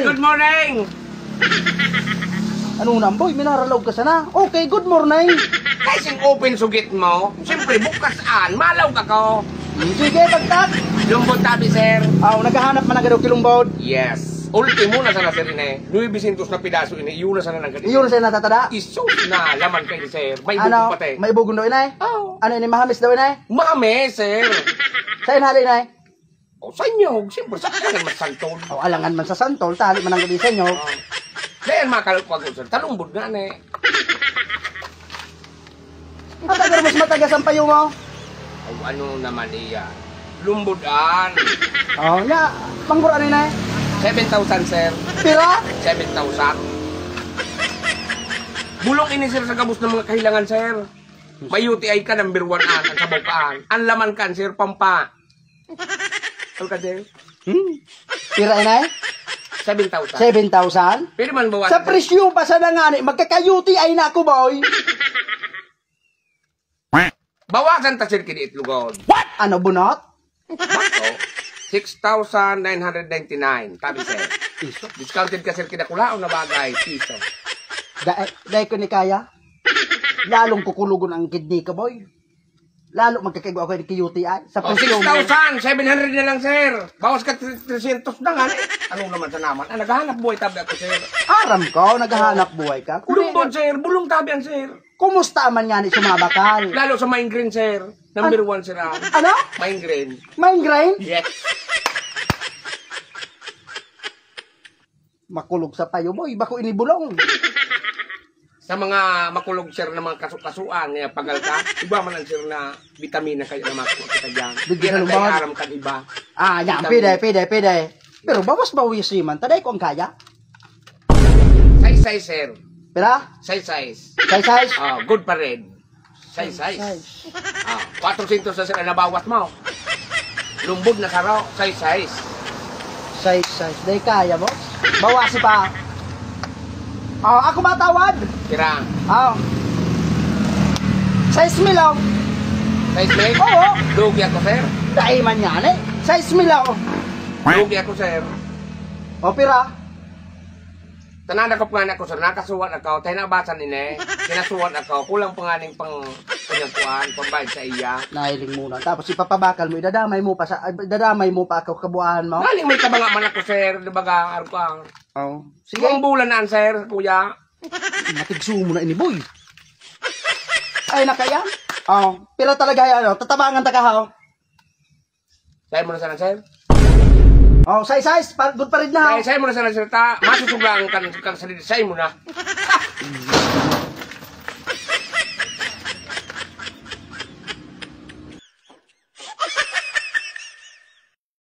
good morning. Ano na, boy? Minaralaw ka sana. Okay, good morning. Kasing open sugit mo. Siyempre, bukas-an. Malaw ka ko. Sige, bagtag. Lumbod tabi, sir. Naghahanap man agad o kilumbod. Yes. Ultimo na sana, sir, ini. 900 na pidaso, ini. Iyon na sana ng ganito. Iyon na sana natatada. Isus na. Laman kayo, sir. May bugong pati. May bugong daw, inay? Oh. Ano, ini mahamis daw, inay? Mahamis, sir. Sa'yo hali, inay? O, sa inyo. Siyempre, sa kanang masantol. Alangan man sa santol. Tali man ang gabi sa inyo. Dayan makalupag ko, sir. Talumbod nga, ne. Matagal mas matagas ang payo mo. O, ano naman iya? Lumbudan. Panggura rin eh. 7,000, sir. Pira? 7,000. Bulong ini, sir, sa gabos ng mga kahilangan, sir. May UTI ka, number 1 an, ang sabaw paan. Ang laman kan, sir, pampa. Ano ka, sir? Pira, inay? 7,000. 7,000? Pwede man bawas. Sa presyo pa sa nangani, magkaka-UTI na ako, boy. Bawasan ta, sir, kini itlugod. What? Ano, bunot? Bato, 6,999. Tabi, sir. Discounted ka, sir, kinakulaon na bagay. Piso. Dahil ko ni kaya, lalong kukulugon ang kidney ka, boy. Lalo magkakaigo ako ng UTI. Sa O, presyo mo. 6,700 na lang, sir. Bawas ka 300 na nga. Ano naman sa naman? Naghahanap buhay tabi ako, sir. Aram ko, naghahanap buhay ka. Bulumbon, sir. Bulong tabi ang, sir. Kumusta man yan sumabakal? Lalo sa migraine, sir. Number 1, sir. Ano? Migraine. Migraine? Yes. Makulog sa payo, boy. Bako inibulong. Sa mga makulog, sir, na mga kasukasuan, nga pagal ka, iba man ang, sir, na vitamina kayo na makuha kita dyan. Bigyan Yan ang lumabas. aram kan iba. Yan. Vitamin. Pwede. Pero bawas-bawis man. Taday ko ang kaya. Size, sir. Pera? Size. Size? Good pa rin. Size. 400 sa sir, nabawas mo. Lumbod na saraw. Size. Size. Day kaya, boss. Bawasi pa. Ako ba tawad? Tira. Size milaw. Size me? Oo. Lugi ako, sir. Dahil man yan eh. Size milaw. Lugi ako, sir. Pira. Tanan ako panganak ko, sir. Nakasuwan ako. Tayo nabasan ini. Kinasuwan ako. Kulang panganing pang pinagkuhan. Pambayad sa iya. Nahiling muna. Tapos ipapabakal mo. Idadamay mo pa ako kabuuan mo. Galing may kabanga man ako, sir. Dibaga, arupang. Sige. Sige. Bulan na, sir, kuya. Matigsumo mo na ini, boy. Ay, nakaya? Pira talaga yan. Tatabangan ta ka, ha? Say mo na sana, sir. Size. Good pa rin na, ha? Say mo na sana, sir. Masusuglang kan sa say mo na.